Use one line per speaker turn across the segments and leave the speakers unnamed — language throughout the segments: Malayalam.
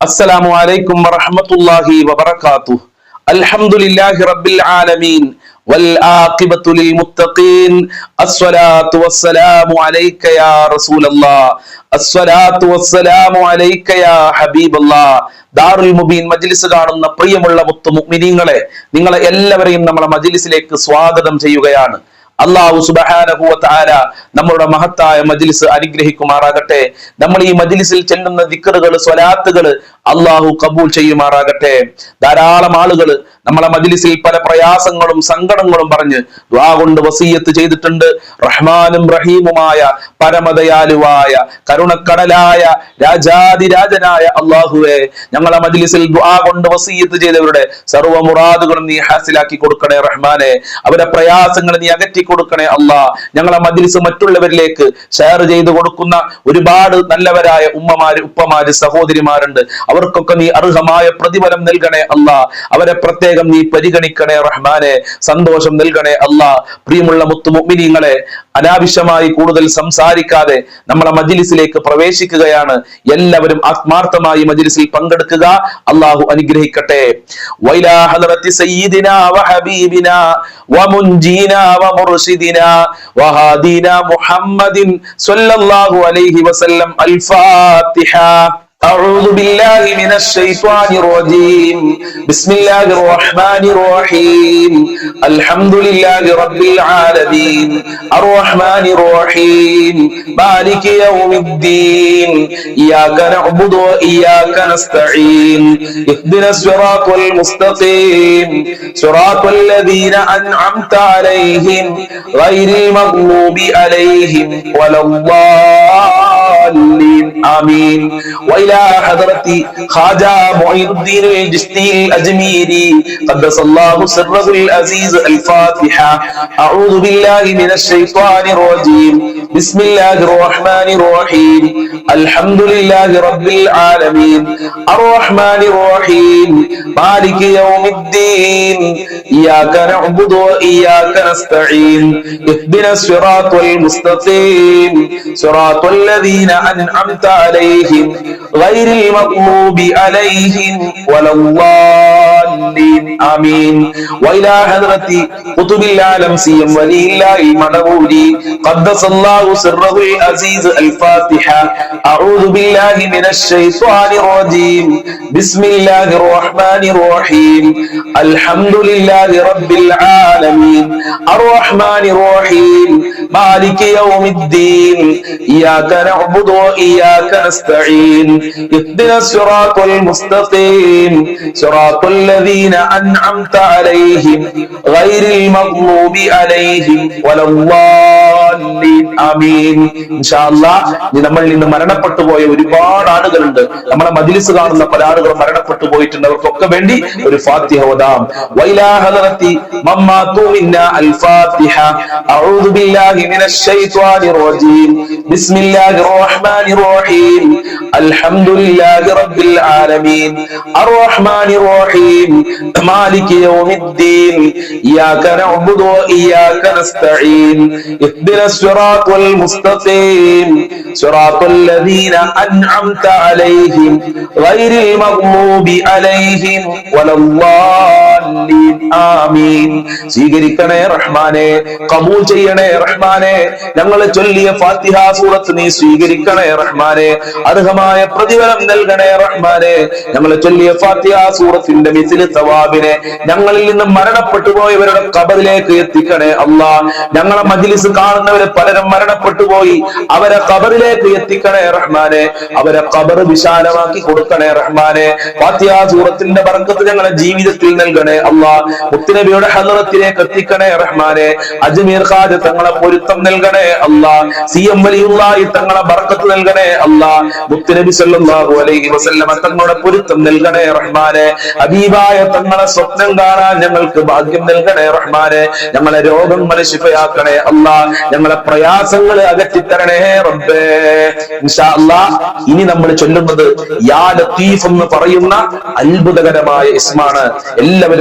السلام عليكم ورحمة الله وبركاته. الحمد لله رب العالمين والعاقبة للمتقين. الصلاة والسلام عليك يا رسول الله. الصلاة والسلام عليك يا حبيب الله. ദാറുൽ മുബീൻ മജ്ലിസ് കാണുന്ന പ്രിയമുള്ള മുത്തു മുഅ്മിനീങ്ങളെ, നിങ്ങളെ എല്ലാവരെയും നമ്മളെ മജ്ലിസിലേക്ക് സ്വാഗതം ചെയ്യുകയാണ്. അല്ലാഹു സുബ്ഹാനഹു വ തആല നമ്മുടെ മഹത്തായ മജ്ലിസ് അനുഗ്രഹിക്കുമാറാകട്ടെ. നമ്മൾ ഈ മജ്ലിസിൽ ചെല്ലുന്ന ദിക്റുകൾ, സ്വലാത്തുകൾ അല്ലാഹു കബൂൽ ചെയ്യുമാറാകട്ടെ. ധാരാളം ആളുകൾ നമ്മളെ മജ്ലിസിൽ പല പ്രയാസങ്ങളും സങ്കടങ്ങളും പറഞ്ഞ് ദുആ കൊണ്ട് വസിയത്ത് ചെയ്തിട്ടുണ്ട്. റഹ്മാനും റഹീമുമായ പരമദയാലുവായ കരുണക്കടലായ രാജാതിരാജനായ അല്ലാഹുവേ, ഞങ്ങളെ മജ്ലിസിൽ ദുആ കൊണ്ട് വസിയത്ത് ചെയ്തവരുടെ സർവ്വ മുറാദുകളും നീ ഹാസിലാക്കി കൊടുക്കണേ റഹ്മാനെ. അവരുടെ പ്രയാസങ്ങൾ നീ അകറ്റി കൊടുക്കണേ അല്ലാ. ഞങ്ങളെ മജ്ലിസ് മറ്റുള്ളവരിലേക്ക് ഷെയർ ചെയ്ത് കൊടുക്കുന്ന ഒരുപാട് നല്ലവരായ ഉമ്മമാര്, ഉപ്പമാര്, സഹോദരിമാരുണ്ട്. അവർക്കൊക്കെ നീ അർഹമായ പ്രതിഫലം നൽകണേ അല്ലാ. അവരെ പ്രത്യേകം നീ പരിഗണിക്കണേ റഹ്മാനെ. സന്തോഷം നൽകണേ അല്ലാ. പ്രിയമുള്ള മുത്തു മുഅ്മിനീങ്ങളെ, അനാവശ്യമായി കൂടുതൽ സംസാരിക്കാതെ നമ്മളെ മജ്ലിസിലേക്ക് പ്രവേശിക്കുകയാണ്. എല്ലാവരും ആത്മാർത്ഥമായി മജ്ലിസിൽ പങ്കെടുക്കുക. അല്ലാഹു അനുഗ്രഹിക്കട്ടെ. വൈലാ ഹദറത്തി സയ്യിദിനാ വഹബീബിനാ വമുൻജീനാ വമുർശിദിനാ വഹാദീനാ മുഹമ്മദിൻ സ്വല്ലല്ലാഹു അലൈഹി വസല്ലം. അൽ ഫാത്തിഹ. أعوذ بالله من الشيطان الرجيم. بسم الله الرحمن الرحيم. الحمد لله رب العالمين الرحمن الرحيم مالك يوم الدين إياك نعبد وإياك نستعين اهدنا الصراط المستقيم صراط الذين أنعمت عليهم غير المغضوب عليهم ولا الضالين آمين. وإلى حضرة خواجة معين الدين الجشتي الأجميري قدس الله سره العزيز. الفاتحة. أعوذ بالله من الشيطان الرجيم. بسم الله الرحمن الرحيم. الحمد لله رب العالمين الرحمن الرحيم مالك يوم الدين إياك نعبد وإياك نستعين اهدنا الصراط المستقيم صراط الذين أنعمت عليهم غير المغضوب عليهم ولا الضالين آمين. وإلى حضرة قطب العالم سيم ولي الله المنبوري قدس الله سره العزيز. الفاتحة. أعوذ بالله من الشيطان الرجيم. بسم الله الرحمن الرحيم. الحمد لله رب العالمين الرحمن الرحيم مالك يوم الدين إياك نعبد وإياك نستعين اهدنا الصراط المستقيم صراط الذين أنعمت عليهم غير المغضوب عليهم ولا الضالين آمين. إن شاء الله നമ്മളിൽ നിന്ന് മരണപ്പെട്ടു പോയ ഒരുപാട് ആളുകളുണ്ട്. നമ്മളെ മജ്ലിസ് കാണുന്ന പല ആളുകളും മരണപ്പെട്ടു പോയിട്ടുണ്ട്. അവർക്കൊക്കെ വേണ്ടി ഒരു ഫാത്തിഹ ഓതാം. വൈലാ ഹദറത്തി മമ്മാതു മിന്നാ അൽ ഫാത്തിഹ. അഊദു ബില്ലാഹി മിനശ് ശൈത്വാനിർ റജീം. ബിസ്മില്ലാഹിർ റഹ്മാനിർ റഹീം. അൽഹംദുലില്ലാഹി റബ്ബിൽ ആലമീൻ അർറഹ്മാനിർ റഹീം മാലികി യൗമിദ്ദീൻ ഇയ്യാക നഅ്ബുദു വ ഇയ്യാക നസ്തഈൻ ഇഹ്ദിനസ് സിറാത്തൽ മുസ്തഖീം സിറാത്തൽ ലദീന അൻഅംത അലൈഹിം ഗൈറിൽ മഗ്ദൂബി അലൈഹിം വലദ്ദാലിൻ ആമീൻ. സ്വീകരിക്കണേ റഹ്മാനെ, കബൂൽ ചെയ്യണേ റഹ്മാനെ. ഞങ്ങൾ ചൊല്ലിയ ഫാത്തിഹ സൂറത്ത് നീ സ്വീകരിക്കണേ റഹ്മാനെ. അർഹമായ പ്രതിഫലം നൽകണേ റഹ്മാനെ. ഞങ്ങൾ ചൊല്ലിയ ഫാത്തിഹ സൂറത്തിന്റെ മിസ്ലി സവാബിനെ ഞങ്ങളിൽ നിന്ന് മരണപ്പെട്ടു പോയവരുടെ ഖബറിലേക്ക് എത്തിക്കണേ അല്ലാ. ഞങ്ങളെ മജ്ലിസ് കാണുന്നവരെ പലരും മരണപ്പെട്ടു പോയി, അവരെ ഖബറിലേക്ക് എത്തിക്കണേ റഹ്മാനെ. അവരെ ഖബർ വിശാലമാക്കി കൊടുക്കണേ റഹ്മാനെ. ഫാത്തിഹ സൂറത്തിന്റെ ബർക്കത്ത് ഞങ്ങളെ ജീവിതത്തിൽ നൽകണേ അല്ലാ. മുത്തുനബിയുടെ ഹദറത്തിലേക്ക് എത്തിക്കണേ റഹ്മാനെ. അജ്മീർ ഖാജ തങ്ങളെ പൊരുത്തം നൽകണേ അല്ലാ. സിഎം വലിയുള്ളാഹി തങ്ങളെ ബർക്കത്ത് നൽകണേ അല്ലാ. മുത്തുനബി സല്ലല്ലാഹു അലൈഹി വസല്ലമ തങ്ങളുടെ പൊരുത്തം നൽകണേ റഹ്മാനെ. ഹബീബായ തങ്ങളെ സ്വപ്നം കാണാൻ ഞങ്ങൾക്ക് ഭാഗ്യം നൽകണേ റഹ്മാനെ. ഞങ്ങളെ രോഗങ്ങൾ ശിഫയാക്കണേ അല്ലാ. ഞങ്ങളെ പ്രയാസങ്ങൾ അകറ്റിത്തരണേ റബ്ബേ. ഇൻഷാ അല്ലാഹ് ഇനി നമ്മൾ ചൊല്ലുന്നത് യാ ലത്തീഫ് എന്ന് പറയുന്ന അത്ഭുതകരമായ ഇസ്മാണ്. എല്ലാവരും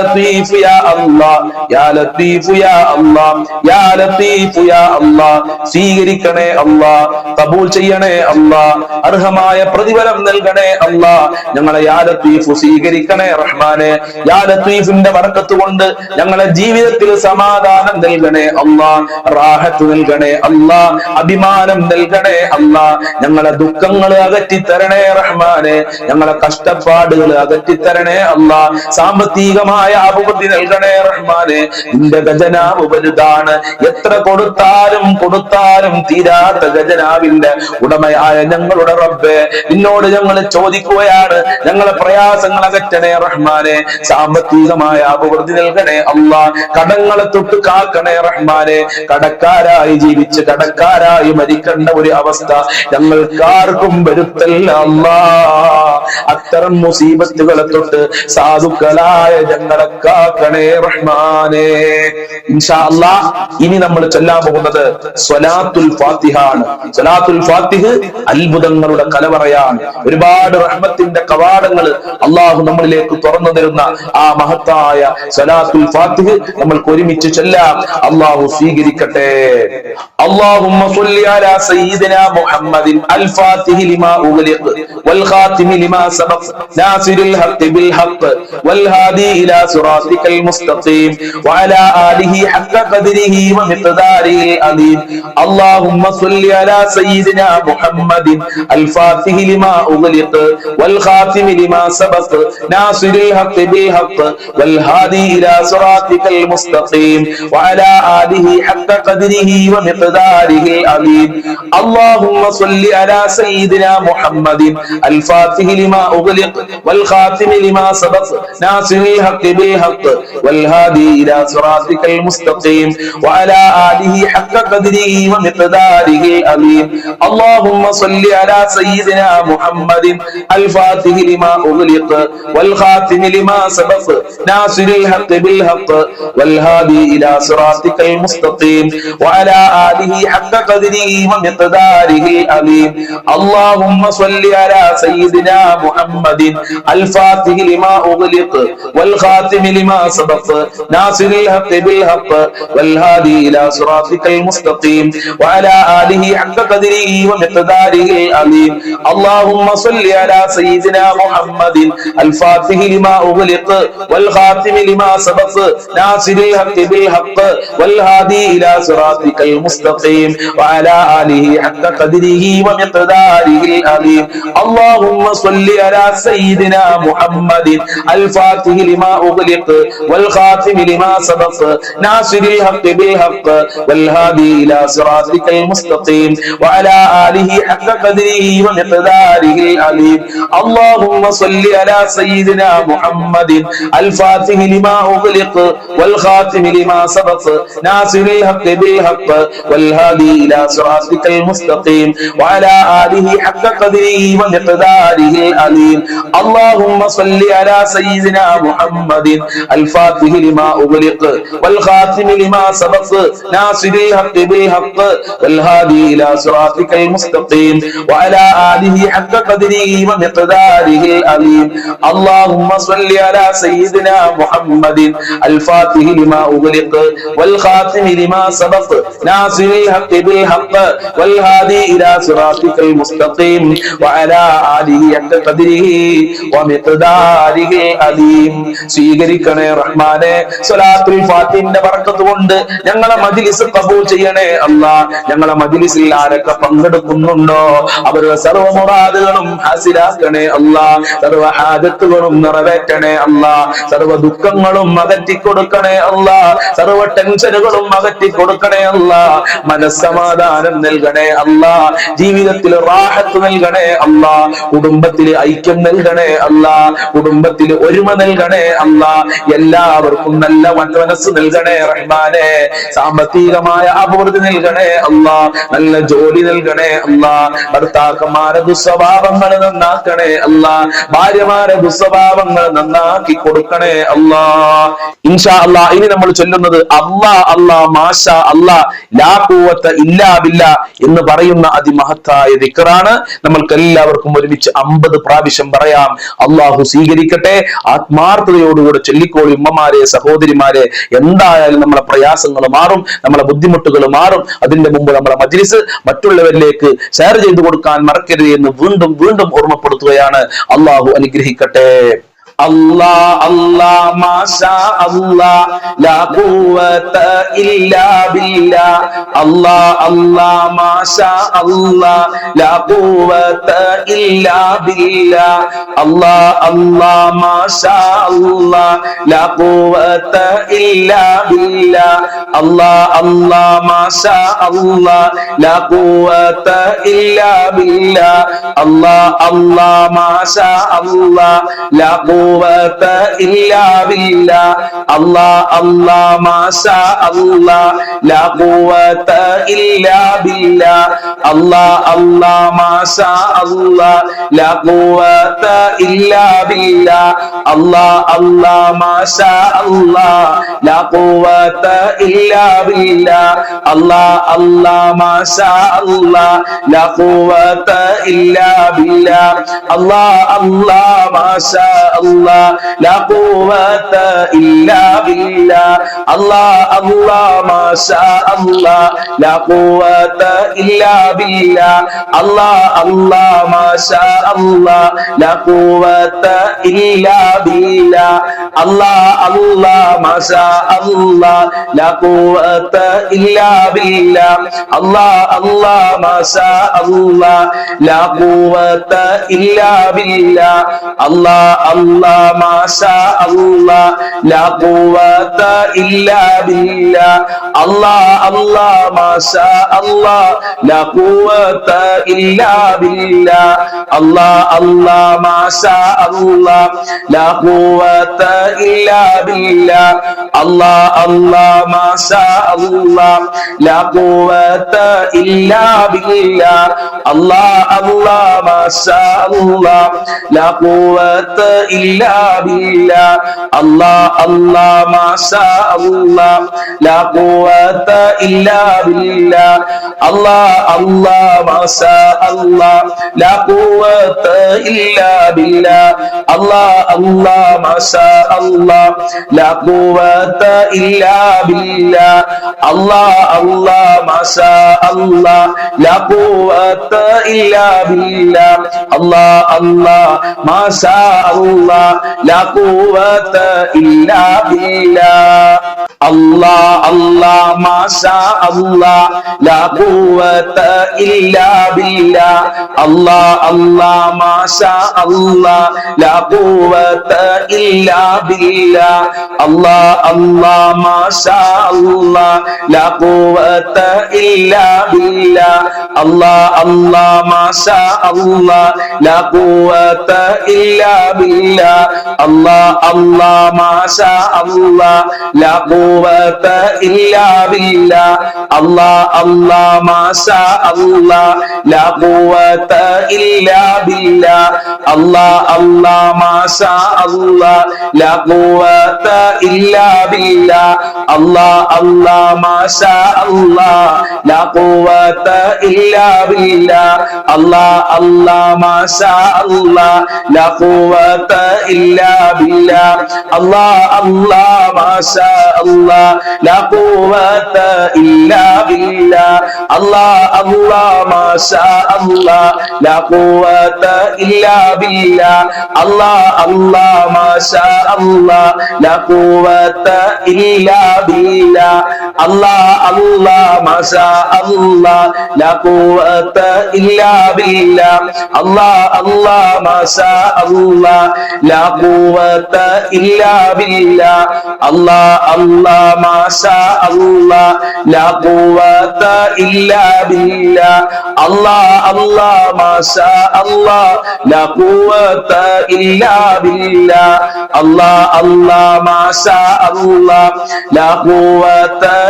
ലത്തീഫ് യാ അല്ലാഹ്, യാ ലത്തീഫ് യാ അല്ലാഹ്, യാ ലത്തീഫ് യാ അല്ലാഹ്. സ്വീകരിക്കണേ അല്ലാഹ്, കബൂൽ ചെയ്യണേ അല്ലാഹ്, അർഹമായ പ്രതിഫലം നൽകണേ അല്ലാഹ്. ഞങ്ങളെ യാ ലത്തീഫ് സ്വീകരിക്കണേ റഹ്മാനെ. യാ ലത്തീഫിന്റെ ബർക്കത്ത് കൊണ്ട് ഞങ്ങളെ ജീവിതത്തിൽ സമാധാനം നൽകണേ അല്ലാഹ്, റാഹത്ത് നൽകണേ അല്ലാഹ്, അഭിമാനം നൽകണേ അല്ലാഹ്. ഞങ്ങളെ ദുഃഖങ്ങൾ അകറ്റിത്തരണേ റഹ്മാനെ, ഞങ്ങളെ കഷ്ടപ്പാടുകൾ അകറ്റിത്തരണേ അല്ലാഹ്. സാമ്പത്തികമായ അഭിവൃദ്ധി നൽകണേ റഹ്മാനെ. നിന്റെ ഖജനാവ് വലുതാണ്, എത്ര കൊടുത്താലും കൊടുത്താലും തീരാത്ത ഖജനാവിന്റെ ഉടമയായ ഞങ്ങളുടെ റബ്ബേ, നിന്നോട് ഞങ്ങൾ ചോദിക്കുകയാണ്, ഞങ്ങളെ പ്രയാസങ്ങൾ അകറ്റണേ റഹ്മാനെ. സാമ്പത്തികമായ അഭിവൃദ്ധി നൽകണേ അല്ലാഹ്, കടങ്ങളെ തൊട്ട് കാക്കണേ റഹ്മാനെ. കടക്കാരായി ജീവിച്ച് കടക്കാരായി മരിക്കേണ്ട ഒരു അവസ്ഥ ഞങ്ങൾക്കാർക്കും വരുത്തല്ല അല്ലാഹ്. അത്തരം മുസീബത്തുകളെ തൊട്ട് സാധുക്കളായ ഞങ്ങളെ കാക്കണേ റഹ്മാനെ. ഇൻഷാ അല്ലാഹ് ഇനി നമ്മൾ ചൊല്ലാൻ പോകുന്നത് സ്വലാത്തുൽ ഫാത്തിഹ ആണ്. സ്വലാത്തുൽ ഫാത്തിഹ് അത്ഭുതങ്ങളുടെ കലവറയാണ്. ഒരുപാട് റഹ്മത്തിന്റെ കവാടങ്ങൾ അള്ളാഹു നമ്മളിലേക്ക് തുറന്നു തരുന്ന ആ മഹത്തായ സ്വലാത്തുൽ ഫാത്തിഹ് നമ്മൾക്ക് ഒരുമിച്ച് ചൊല്ലാം. അള്ളാഹു സ്വീകരിക്കട്ടെ. اللهم صل على سيدنا محمد الفاتح لما أغلق والخاتم لما سبق ناصر الحق بالحق والهادي إلى صراطك المستقيم وعلى آله حق قدره ومقداره العظيم. اللهم صل على سيدنا محمد الفاتح لما أغلق والخاتم لما سبق ناصر الحق بالحق والهادي إلى صراطك المستقيم وعلى آله حق قدره ومقداره العظيم. اللهم صل على سيدنا محمد الفاتح لما أغلق والخاتم لما سبق ناصر الحق بالحق والهادي إلى صراطك المستقيم وعلى آله حق قدره ومقداره العظيم. اللهم صل على سيدنا محمد الفاتح لما أغلق والخاتم لما سبق ناصر الحق بالحق والهادي إلى صراطك المستقيم وعلى آله حق قدره ومقداره العظيم. اللهم صل على سيدنا محمد الفاتح لما أغلق والخاتم لما سبق ناصر الحق بالحق والهادي إلى صراطك المستقيم وعلى آله حق قدره ومقداره العظيم. اللهم صل على سيدنا محمد الفاتح لما أغلق والخاتم لما سبق ناصر الحق بالحق والهادي إلى صراطك المستقيم وعلى آله حق قدره ومقداره العظيم. اللهم صل على سيدنا محمد الفاتح لما أغلق والخاتم لما سبق ناصر الحق بالحق والهادي إلى صراطك المستقيم وعلى آله حق قدره ومقداره العظيم. اللهم صل على سيدنا محمد الفاتح لما أغلق والخاتم لما سبق ناصر الحق بالحق والهادي إلى صراطك المستقيم وعلى آله حق قدره ومقداره العظيم. اللهم صل على سيدنا محمد الفاتح لما أغلق والخاتم لما سبق ناصر الحق بالحق والهادي إلى صراطك المستقيم وعلى آله حق قدره ومقداره العظيم. اللهم صل على سيدنا محمد الفاتح لما أغلق والخاتم لما سبق ناصر الحق بالحق والهادي إلى صراطك المستقيم وعلى آله حق قدره ومقداره العظيم. സ്വീകരിക്കണേ റഹ്മാനെ. സ്വലാത്തുൽ ഫാത്തിഹിന്റെ ബർക്കത്ത് കൊണ്ട് ഞങ്ങളെ മജ്ലിസ് ഖബൂൽ ചെയ്യണേ അല്ലാഹ്. ഞങ്ങളെ മജ്ലിസിൽ ആരൊക്കെ പങ്കെടുക്കുന്നുണ്ടോ അവരുടെ സർവ്വ മുറാദുകളും ഹാസിലാക്കണേ അല്ലാഹ്. സർവ്വ ഹാജത്തുകളും നിറവേറ്റണേ അല്ലാഹ്. സർവ്വ ദുഃഖങ്ങളും അകറ്റി കൊടുക്കണേ അല്ലാഹ്. സർവ്വ ടെൻഷനുകളും അകറ്റി കൊടുക്കണേ അല്ലാഹ്. മനസ്സമാധാനം നൽകണേ അല്ലാഹ്. ജീവിതത്തിൽ റാഹത്ത് നൽകണേ അല്ലാഹ്. കുടുംബത്തിൽ ഐക്യം നൽകണേ അല്ലാഹ്. കുടുംബത്തിൽ ഒരുമ നൽകണേ അല്ലാഹ്. എല്ലാവർക്കും നല്ല മനസ്സ് നൽകണേ റഹ്മാനെ. സാമ്പത്തികമായ അഭിവൃദ്ധി നൽകണേ അല്ലാഹ്. നല്ല ജോലി നൽകണേ അല്ലാഹ്. ഭർത്താക്കന്മാരെ ദുസ്വഭാവങ്ങൾ നന്നാക്കണേ അല്ലാഹ്. ഭാര്യമാരെ ദുസ്വഭാവങ്ങൾ നന്നാക്കി കൊടുക്കണേ അല്ലാഹ്. ഇൻഷാ അല്ലാഹ് ഇനി നമ്മൾ ചൊല്ലുന്നത് അല്ലാഹ് അല്ലാഹ് മാഷാ അല്ലാഹ് ലാ ഖുവത ഇല്ലാ ബില്ലാ എന്ന് പറയുന്ന അതിമഹത്തായ ദിക്റാണ്. നമ്മൾക്ക് എല്ലാവർക്കും ഒരുമിച്ച് 50 പ്രാവശ്യം പറയാം. അല്ലാഹു സ്വീകരിക്കട്ടെ. ആത്മാർത്ഥതയോടുകൂടി കൂടെ ചൊല്ലിക്കോളി ഉമ്മമാരെ, സഹോദരിമാരെ. എന്തായാലും നമ്മളെ പ്രയാസങ്ങൾ മാറും, നമ്മളെ ബുദ്ധിമുട്ടുകൾ മാറും. അതിന്റെ മുമ്പ് നമ്മളെ മജ്ലിസ് മറ്റുള്ളവരിലേക്ക് ഷെയർ ചെയ്തു കൊടുക്കാൻ മറക്കരുത് എന്ന് വീണ്ടും വീണ്ടും ഓർമ്മപ്പെടുത്തുകയാണ്. അള്ളാഹു അനുഗ്രഹിക്കട്ടെ. Allah Allah masha Allah la quwwata illa billah. Allah Allah masha Allah la quwwata illa billah. Allah Allah masha Allah la quwwata illa billah. Allah Allah masha Allah la quwwata illa billah. Allah Allah masha Allah la quwwata illa billah. Allah Allah masha Allah la quwwata illa billah. Allah Allah masha Allah la quwwata illa billah. Allah Allah masha Allah la quwwata illa billah. Allah Allah masha Allah la quwwata illa billah. Allah Allah masha Allah la quwwata illa billah. Allah Allah masha Allah la quwwata illa billah. Allah Allah masha Allah la quwwata illa billah. Allah Allah masha Allah la quwwata illa billah. Allah Allah masha Allah la quwwata illa billah. Allah Allah masha Allah la quwwata illa billah. Allah Allah masha Allah la quwwata illa billah. Allah Allah masha Allah la quwwata illa billah. Allah Allah masha Allah la quwwata illa billah. Allah Allah masha Allah la quwwata illa billah. Allah Allah masha Allah la quwwata illa billah. Allah Allah masha Allah la quwwata illa billah. Allah Allah masha Allah la quwwata illa billah. Allah Allah masha Allah la quwwata illa billah. Allah Allah masha Allah la quwwata illa billah. Allah Allah masha Allah la quwwata illa billah. Allah Allah masha Allah la quwwata illa billah. Allah Allah masha Allah la quwwata illa billah. Allah Allah masha Allah la quwwata illa billah. Allah Allah masha Allah la quwwata illa billah. Allah Allah masha Allah la quwwata illa billah. Allah Allah masha Allah la quwwata illa billah. Allah Allah masha Allah la quwwata illa billah. Allah Allah masha Allah la quwwata illa billah. Allah Allah masha Allah la quwwata illa billah. Allah Allah masha Allah la quwwata illa billah. Allah Allah masha Allah la quwwata illa billah. Allah Allah masha Allah la quwwata illa billah. Allah Allah masha Allah la quwwata illa billah. Allah Allah masha Allah la quwwata illa billah. Allah Allah masha Allah la quwwata illa billah. Allah Allah masha Allah la quwwata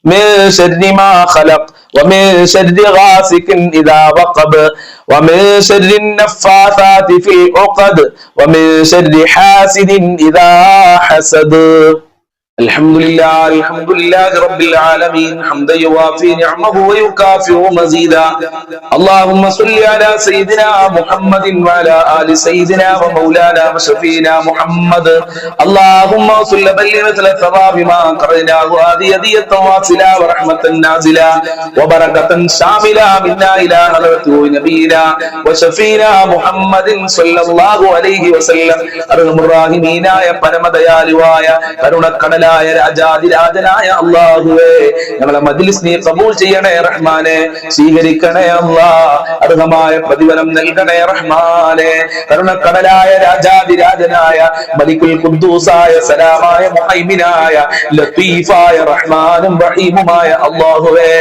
من شر ما خلق ومن شر غاسق إذا وقب ومن شر النفاثات في العقد ومن شر حاسد إذا حسد. الحمد لله رب العالمين حمدا يوافي نعمه ويكافئ مزيدا. اللهم صل على سيدنا محمد وعلى آل سيدنا ومولانا وشفينا محمد. اللهم صل بلغ مثل ثواب ما قرناه هذه هدية واصلة ورحمة نازلة وبركة شاملة منا إلى حضرة نبينا وشفينا محمد صلى الله عليه وسلم. أرحم الراحمين يا പരമദയാലുവായ കരുണക്കടല രാജാതിരാജനായ അല്ലാഹുവേ, ഞങ്ങളെ മജ്ലിസ് നീ ഖബൂൽ ചെയ്യണേ റഹ്മാനെ, സ്വീകരിക്കണേ അല്ലാഹ്, അർഹമായ പ്രതിഫലം നൽകണേ റഹ്മാനെ. കരുണക്കടലായ രാജാതിരാജനായ മലിക്കുൽ ഖുദ്ദൂസായ സലാമായ മുഹൈമിനായ ലത്തീഫായ റഹ്മാനും റഹീമുമായ അല്ലാഹുവേ,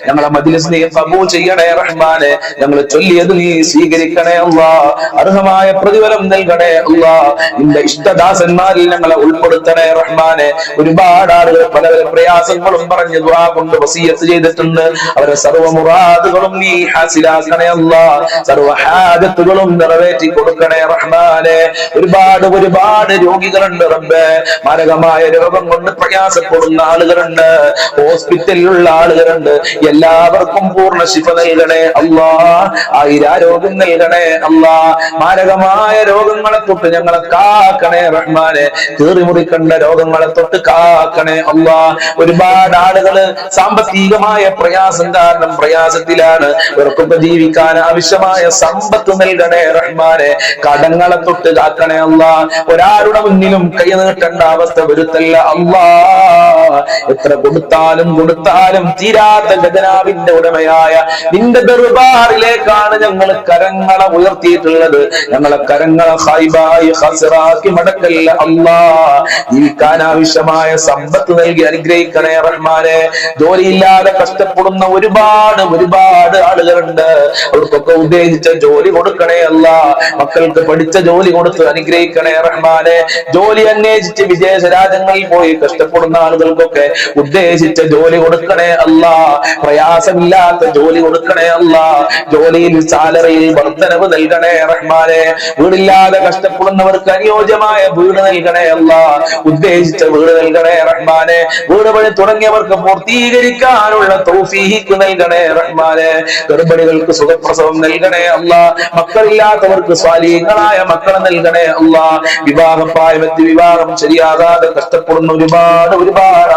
ഞങ്ങളെ മജ്ലിസ് നീ ഖബൂൽ ചെയ്യണേ റഹ്മാനെ, ഞങ്ങൾ ചൊല്ലിയത് നീ സ്വീകരിക്കണേ അല്ലാഹ്, അർഹമായ പ്രതിഫലം നൽകണേ അല്ലാഹ്. നിന്റെ ഇഷ്ടദാസന്മാരിൽ ഞങ്ങളെ ഉൾപ്പെടുത്തണേ റഹ്മാനെ. ഒരുപാട് ആളുകൾ പല പ്രയാസങ്ങളും പറഞ്ഞ് ദുആ കൊണ്ട് വസിയത്ത് ചെയ്തിട്ടുണ്ട്. അവരെ സർവ്വ മുറാദുകളും നീ ഹാസിലാക്കണേ അല്ലാഹ്, സർവ്വ ഹാജത്തുകളും നിറവേറ്റി കൊടുക്കണേ റഹ്മാനെ. ഒരുപാട് രോഗികളുണ്ട് റബ്ബേ, മാരകമായ രോഗം കൊണ്ട് പ്രയാസപ്പെടുന്ന ആളുകളുണ്ട്, ഹോസ്പിറ്റലിലുള്ള ആളുകളുണ്ട്. എല്ലാവർക്കും പൂർണ്ണ ശിഫ നൽകണേ അല്ലാഹ്, ആയിരാരോഗ്യം നൽകണേ അല്ലാഹ്. മാരകമായ രോഗങ്ങളെ തൊട്ട് ഞങ്ങളെ കാക്കണേ റഹ്മാനെ, കീറിമുറിക്കണ്ട രോഗങ്ങളെ തൊട്ട് കാക്കണേ അല്ലാഹ്. ഒരുപാട് ആളുകള് സാമ്പത്തികമായ പ്രയാസം കാരണം പ്രയാസത്തിലാണ്. ഇവർക്കൊക്കെ ജീവിക്കാൻ ആവശ്യമായ സമ്പത്ത് നൽകണേ റഹ്മാനെ, കടങ്ങളെ തൊട്ട് കാക്കണേ അല്ലാഹ്. ഒരാളുടെ മുന്നിലും കൈ നീട്ടേണ്ട അവസ്ഥ വരുത്തല്ല അല്ലാഹ്. എത്ര കൊടുത്താലും തീരാത്ത ഖജനാവിന്റെ ഉടമയായ നിന്റെ ദർബാറിലേക്കാണ് ഞങ്ങൾ കരങ്ങളെ ഉയർത്തിയിട്ടുള്ളത്. ഞങ്ങളെ കരങ്ങളെ ഖൈബായി ഖസ്റാക്കി മടക്കല്ല അല്ലാഹ്. ജീവിക്കാൻ ആവശ്യമായ സമ്പത്ത് നൽകി അനുഗ്രഹിക്കണേ റഹ്മാനെ. ജോലിയില്ലാതെ കഷ്ടപ്പെടുന്ന ഒരുപാട് ആളുകളുണ്ട്. അവർക്കൊക്കെ ഉദ്ദേശിച്ച ജോലി കൊടുക്കണേ അല്ലാഹ്. മക്കൾക്ക് പഠിച്ച ജോലി കൊടുത്ത് അനുഗ്രഹിക്കണേ റഹ്മാനെ. ജോലി അന്വേഷിച്ച് വിദേശ രാജ്യങ്ങളിൽ പോയി കഷ്ടപ്പെടുന്ന ആളുകൾക്കൊക്കെ ഉദ്ദേശിച്ച ജോലി കൊടുക്കണേ അല്ലാഹ്. പ്രയാസമില്ലാത്ത ജോലി കൊടുക്കണേ അല്ലാഹ്. ജോലിയിൽ സാലറിയിൽ വർധനവ് നൽകണേ റഹ്മാനെ. വീടില്ലാതെ കഷ്ടപ്പെടുന്നവർക്ക് അനുയോജ്യമായ വീട് നൽകണേ അല്ലാഹ്. ഉദ്ദേശിച്ച വീട് നൽകണേ റഹ്മാനെ. വീട് പണി തുടങ്ങിയവർക്ക് പൂർത്തീകരിക്കാനുള്ള തൗഫീഖ് നൽകണേ റഹ്മാനെ. ഗർഭിണികൾക്ക് സുഖപ്രസവം നൽകണേ അല്ലാഹ്. മക്കളില്ലാത്തവർക്ക് സ്വാലിഹീങ്ങളായ മക്കളെ നൽകണേ അല്ലാഹ്. വിവാഹപ്രായമെത്തി വിവാഹം ശരിയാകാതെ കഷ്ടപ്പെടുന്ന ഒരുപാട്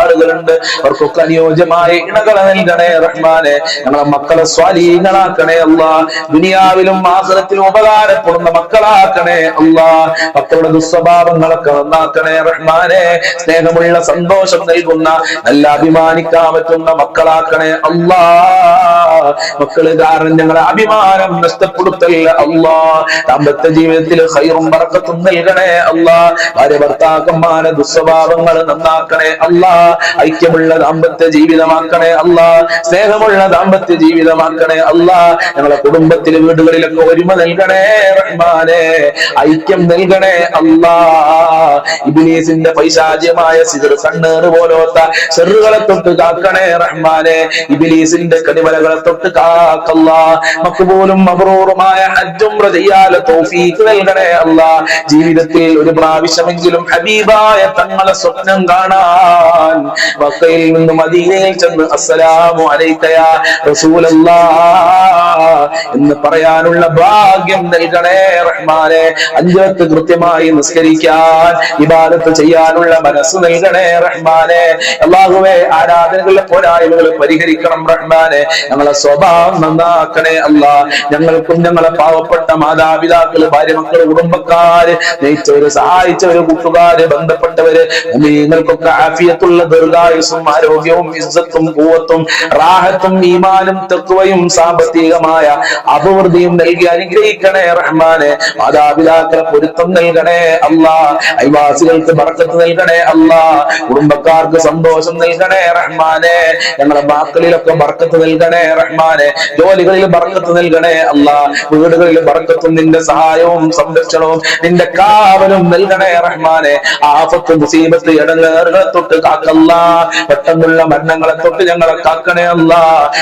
ആളുകളുണ്ട്. അവർക്കൊക്കെ അനുയോജ്യമായ ഇണകളെ നൽകണേ റഹ്മാനെ. ഞങ്ങളെ മക്കളെ സ്വാലിഹീങ്ങളാക്കണേ അല്ലാഹ്. ദുനിയാവിലും ആഖിറത്തിലും ഉപകാരപ്പെടുന്ന മക്കളാക്കണേ അല്ലാഹ്. മക്കളുടെ ദുസ്വഭാവങ്ങളൊക്കെ നന്നാക്കണേ റഹ്മാനെ. സ്നേഹമുള്ള സന്തോഷം നൽകുന്ന നല്ല അഭിമാനിക്കാൻ പറ്റുന്ന മക്കളാക്കണേ അല്ലാഹ്. മക്കള് കാരണം ഞങ്ങളെ അഭിമാനം നഷ്ടപ്പെടുത്തല്ല അല്ലാഹ്. ദാമ്പത്യ ജീവിതത്തിൽ ഖൈറും ബറക്കത്തും നൽകണേ അല്ലാഹ്. ഭാര്യ ഭർത്താക്കന്മാരെ ദുസ്വഭാവങ്ങൾ നന്നാക്കണേ അല്ലാഹ്. ഐക്യമുള്ള ദാമ്പത്യ ജീവിതമാക്കണേ അല്ലാഹ്. സ്നേഹമുള്ള ദാമ്പത്യ ജീവിതമാക്കണേ അല്ലാഹ്. ഞങ്ങളെ കുടുംബത്തിലെ വീടുകളിലൊക്കെ ഒരുമ നൽകണേ റഹ്മാനെ. ഐക്യം നൽകണേ അല്ലാഹ്. ഇബ്ലീസിന്റെ പൈശാചികമായ സിഹർ കണ്ണേറ് പോലോത്ത ഷർറുകളെ തൊട്ട് കാക്കണേ റഹ്മാനെ. ഇബ്ലീസിന്റെ കടിവലകളെ തൊട്ട് കാക്കല്ലാഹ്. മഖ്ബൂലും മബ്റൂറുമായ ഹജ്ജ് ഉംറ ചെയ്യാനുള്ള തൗഫീഖ് നൽകണേ അല്ലാഹ്. ജീവിതത്തിൽ ഒരു പ്രാവശ്യമെങ്കിലും ഹബീബായ തങ്ങളെ സ്വപ്നം കാണാൻ മക്കയിൽ നിന്ന് മദീനയിൽ ചെന്ന് അസ്സലാമു അലൈക യാ റസൂലല്ലാഹ് എന്ന് പറയാനുള്ള ഭാഗ്യം നൽകണേ റഹ്മാനെ. 5 വക്ത് കൃത്യമായി നിസ്കരിക്കാൻ ഇബാദത്ത് ചെയ്യാനുള്ള മനസ്സ് നൽകണേ റഹ്മാനെ. അല്ലാഹുവേ, ആരാധനകളിലെ പോരായ്മകൾ പരിഹരിക്കണം റഹ്മാനെ. ഞങ്ങളെ സ്വഭാവം നന്നാക്കണേ അല്ലാഹ്. ഞങ്ങൾക്കും ഞങ്ങളെ പാവപ്പെട്ട മാതാപിതാക്കള്, ഭാര്യ, മക്കള്, കുടുംബക്കാര്, നയിച്ചവര്, സഹായിച്ചവര്, കൂട്ടുകാര്, ബന്ധപ്പെട്ടവര് നിങ്ങൾക്കൊക്കെ ആഫിയത്തുള്ള ദീർഘായുസ്സും ആരോഗ്യവും ഇസ്സത്തും ഖുവത്തും റാഹത്തും ഈമാനും തഖ്വയും സാമ്പത്തികമായ അഭിവൃദ്ധിയും നൽകി അനുഗ്രഹിക്കണേ റഹ്മാനെ. മാതാപിതാക്കളെ പൊരുത്തം നൽകണേ അല്ലാഹ്. അയൽവാസികൾക്ക് ബർക്കത്ത് നൽകണേ അല്ലാഹ്. കുടുംബക്കാർക്ക് സന്തോഷം നൽകണേ റഹ്മാനെ. ഞങ്ങളുടെ മക്കളിലൊക്കെ ബർക്കത്ത് നൽകണേ റഹ്മാനെ. ജോലികളിൽ ബർക്കത്ത് നൽകണേ അല്ലാ. വീടുകളിൽ ബർക്കത്തും നിന്റെ സഹായവും സംരക്ഷണവും നിന്റെ കാവലും നൽകണേ റഹ്മാനെ. ആഫത്ത് മുസീബത്ത് ഇടങ്ങേറുകളെ തൊട്ട് കാക്കല്ല. പെട്ടെന്നുള്ള മരണങ്ങളെ തൊട്ട് ഞങ്ങളെ കാക്കണേ അല്ല.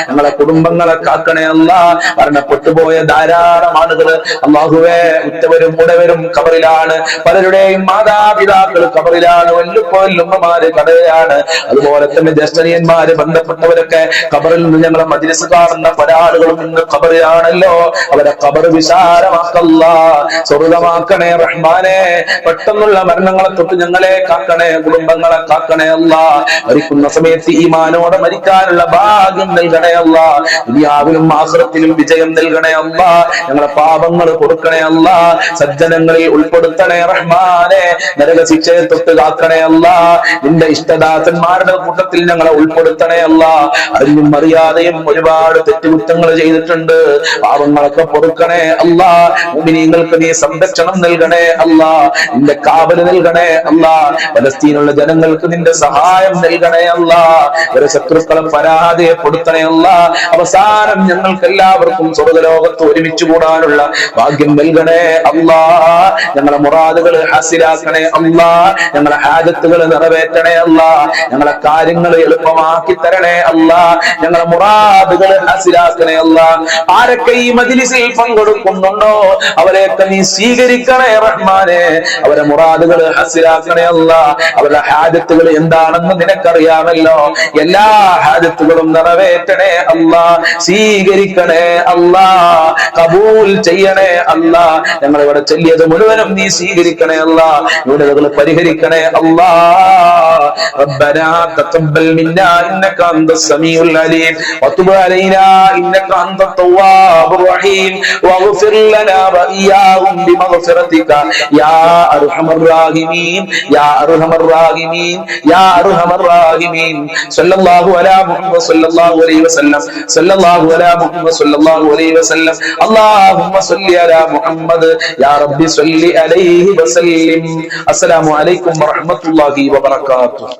ഞങ്ങളെ കുടുംബങ്ങളെ കാക്കണേ അല്ല. മരണപ്പെട്ടുപോയ ധാരാളം ആളുകൾ അല്ലാഹുവേ, ഉറ്റവരും ഉടവരും ഖബറിലാണ്. പലരുടെയും മാതാപിതാക്കൾ ഖബറിലാണ്. വല്ലുമ്മമാര് കടയാണ്. അതുപോലെ തന്നെ ജ്യേഷ്ഠനിയന്മാര് ബന്ധപ്പെട്ടവരൊക്കെ ഖബറിൽ നിന്ന് ഞങ്ങളെ മജ്‌ലിസ് കാണുന്ന പല ആളുകളും ഇന്ന് ഖബറിലാണല്ലോ. അവരെ ഖബർ വിശാലമാക്കല്ല, സ്വർഗ്ഗമാക്കണേ റഹ്മാനെ. പെട്ടെന്നുള്ള മരണങ്ങളെ തൊട്ട് ഞങ്ങളെ കാക്കണേ, കുടുംബങ്ങളെ കാക്കണേ അല്ല. മരിക്കുന്ന സമയത്ത് ഈമാനോടെ മരിക്കാനുള്ള ഭാഗ്യം നൽകണേ അല്ല. ദുനിയാവിലും ആഖിറത്തിലും വിജയം നൽകണേ അല്ല. ഞങ്ങളെ പാപങ്ങൾ പൊറുക്കണേ അല്ല. സജ്ജനങ്ങളിൽ ഉൾപ്പെടുത്തണേ റഹ്മാനെ. നരക ശിക്ഷയെ തൊട്ട് കാക്കണേ അല്ല. നിന്റെ ഇഷ്ടദാസന്മാരുടെ കൂട്ടത്തിൽ ഞങ്ങളെ ഉൾപ്പെടുത്തണേ അല്ല. അറിഞ്ഞും അറിയാതെയും ഒരുപാട് തെറ്റുകുറ്റങ്ങൾ ചെയ്തിട്ടുണ്ട്. പാപങ്ങളൊക്കെ പൊറുക്കണേ അല്ല. മുഅ്മിനീങ്ങൾക്ക് നീ സംരക്ഷണം നൽകണേ അല്ല. നിന്റെ കാവല് നൽകണേ അല്ല. ഫലസ്തീനുള്ള ജനങ്ങൾക്ക് നിന്റെ സഹായം നൽകണേ അല്ല. ഒരു ശത്രുക്കളെ പരാജയപ്പെടുത്തണേ അല്ല. അവസാനം ഞങ്ങൾക്ക് എല്ലാവർക്കും സ്വർഗ്ഗലോകത്ത് ഒരുമിച്ച് കൂടാനുള്ള ഭാഗ്യം നൽകണേ അല്ലാ. ഞങ്ങളെ മുറാദുകൾ ഹാസിലാക്കണേ അല്ലാ. ഞങ്ങളെ ഹാജത്തുകൾ നിറവേറ്റണേ അല്ലാ. ഞങ്ങളെ കാര്യങ്ങൾ എളുപ്പമാക്കി തരണേ അല്ലാ. ഞങ്ങളെ മുറാദുകൾ ഹാസിലാക്കണേ അല്ലാ. ആരൊക്കെ ഈ മജ്‌ലിസിൽ പങ്കെടുക്കുന്നുണ്ടോ അവരെയൊക്കെ നീ സ്വീകരിക്കണേ റഹ്മാനെ. അവരെ മുറാദുകൾ ഹാസിലാക്കണേ അല്ലാ. അവരുടെ ഹാജത്തുകൾ എന്താണെന്ന് നിനക്കറിയാമല്ലോ. എല്ലാ ഹാജത്തുകളും നിറവേറ്റണേ അല്ലാ. സ്വീകരിക്കണേ അല്ലാ. കബൂൽ ചെയ്യണേ അല്ലാ. ഞങ്ങൾ ഇവിടെ ചൊല്ലിയത് മുഴുവനും നീ സ്വീകരിക്കണേ അല്ലാ. ന്യൂനതകൾ പരിഹരിക്കണേ അല്ലാ. ربنا تقبل منا انك انت السميع العليم وتب علينا انك انت التواب الرحيم واغفر لنا واياهم بمغفرتك يا ارحم الراحمين يا ارحم الراحمين يا ارحم الراحمين صلى الله على محمد صلى الله عليه وسلم صلى الله على محمد صلى الله عليه وسلم اللهم صل على محمد يا رب صل عليه وسلم. السلام عليكم ورحمة الله وبركاته.